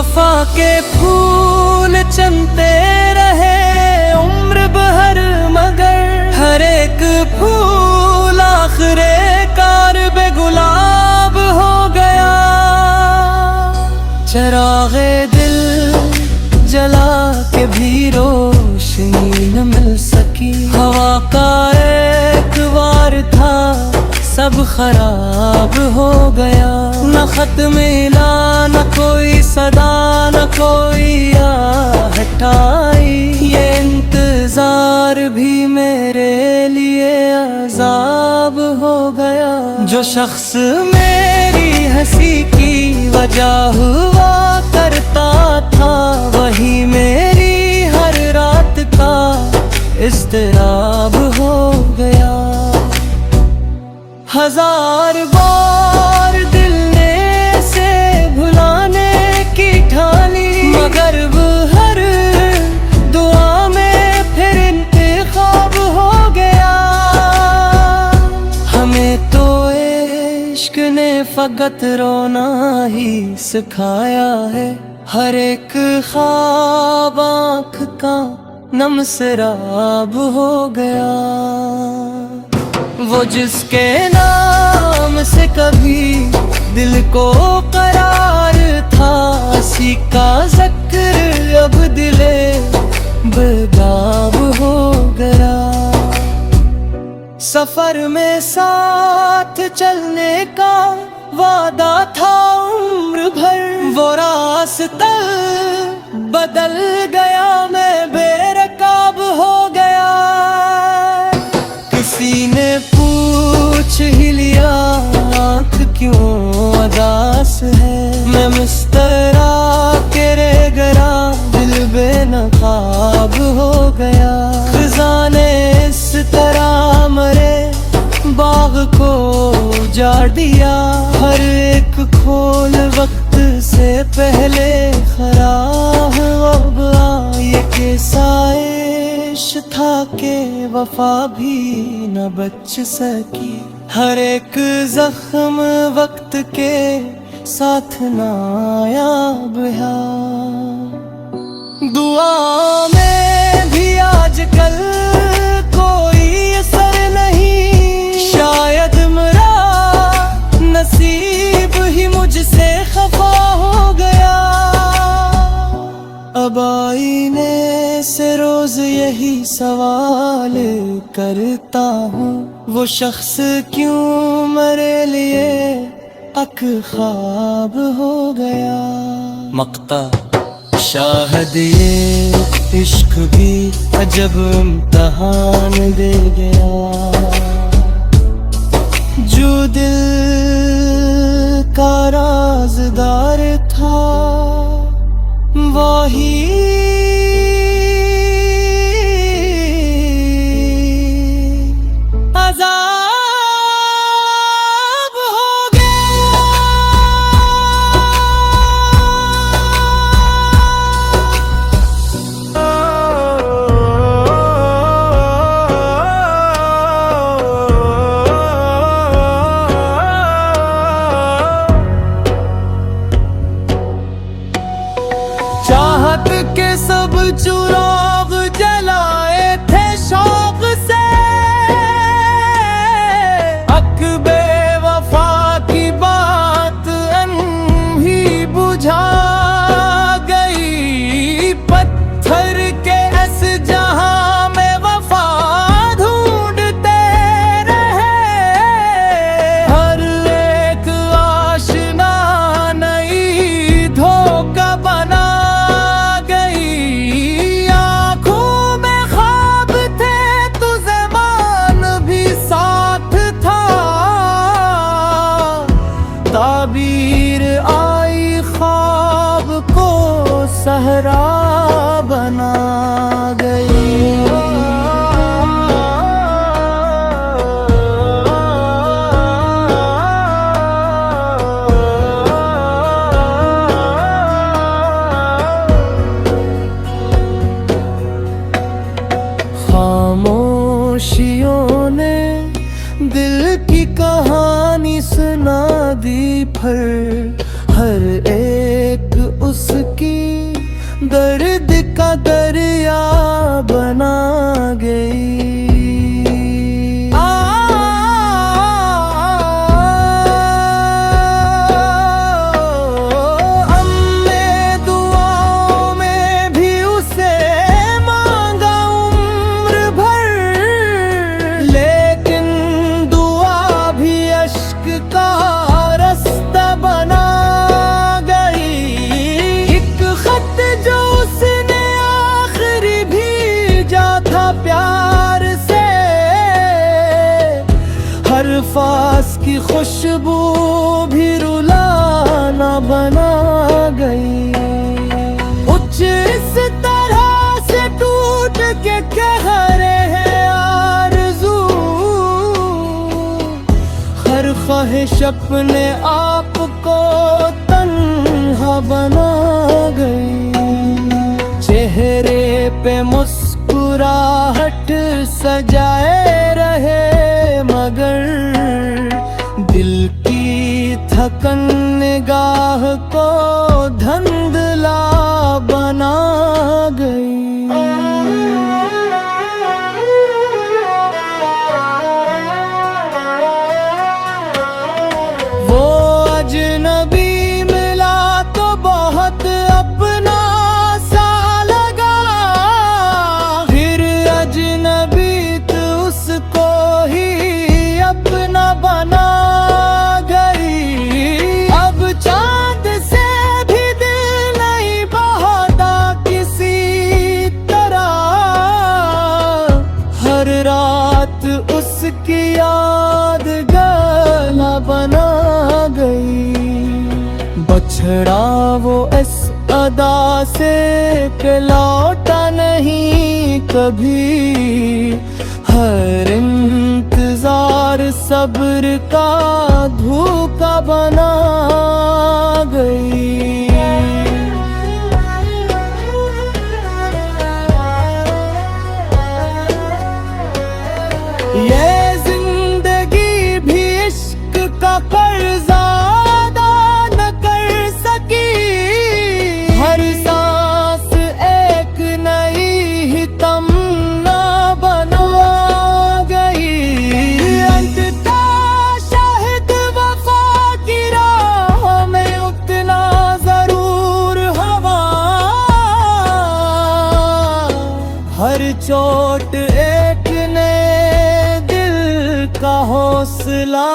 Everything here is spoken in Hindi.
वफा के फूल चमते रहे उम्र भर, मगर हर एक फूल आखिरे कार बेगुलाब हो गया। चरागे दिल जला के भी रोशनी न मिल सकी। हवा का एक वार था सब खराब हो गया। न खत मिला न कोई सदा न कोई आहट आई। ये इंतजार भी मेरे लिए अजाब हो गया। जो शख्स मेरी हंसी की वजह हुआ करता था, वही मेरी हर रात का इज़्तिराब हो गया। हजार बार दिल ने से भुलाने की ठानी, मगर वो हर दुआ में फिर इंतखाब हो गया। हमें तो इश्क ने फकत रोना ही सिखाया है। हर एक ख्वाब आँख का नमसराब हो गया। वो जिसके नाम से कभी दिल को करार था, उसी का ज़िक्र अब दिले बेदाब हो गया। सफर में साथ चलने का वादा था उम्र भर, वो रास्ता बदल गया, मैं बेरकाब हो गया। किसी ने पूछ ही लिया आँख क्यों उदास है। मैं मुस्कुरा के रह गया, दिल बेनकाब हो गया। खजाने इस तरह मरे बाग को उजाड़ दिया। हर एक खोल वक्त से पहले खराब अब आए के साइश था के वफा भी न बच सकी। हर एक जख्म वक्त के साथ नायाब है। दुआ में भी आजकल कोई असर नहीं, शायद मेरा नसीब ही मुझसे खफा हो गया। अब आईने से रोज यही सवाल करता हूँ, वो शख्स क्यों मेरे लिए अक ख्वाब हो गया। मक्ता शाहद ये इश्क भी अजब इम्तहान दे गया। जो दिल का राज़दार था वही चाहत के सब चुराग जलाए थे शौक से। अक बेवफा की बात अनही बुझा गई। पत्थर के ऐस जहां में वफा ढूंढते रहे। हर एक आशना नई धोखा बना। ताबीर आई ख्वाब को सहरा बना गई। खामोशियों ने दिल की कहानी सुना दी, पर हर एक उसकी दर्द का दरिया बना गई। हमने दुआओं में भी उसे मांगा उम्र भर, लेकिन दुआ भी अश्क का रास्ता बना गई। एक खत जो उसने आखिरी भेजा था प्यार से, हर फास की खुशबू भी रुलाना बना गई। कुछ इस तरह से टूट के कह रहे हैं आरज़ू, हर ख्वाहिश अपने आप को तन्हा बना गई। चेहरे पे मुस्कुराहट सजाए रहे, मगर दिल की थकन निगाह को धुंधला बना गई। वो अजनबी मिला तो बहुत अपना सा लगा, फिर अजनबी तो उसको ही अपना बना गई। अब चांद से भी दिल नहीं बहता किसी तरह, हर रात उसकी याद गला बना गई। बछड़ा वो इस अदा से कि लौटा नहीं कभी, हर इंतजार सब्र का धोखा बना गई। ये जिंदगी भी इश्क का कर्जा अदा न कर सकी, हर सांस एक नई ही तमन्ना बना गई। अंततः शाहिद वफा की राह में उतना जरूर हवा, हर चोट एक ने दिल का हौसला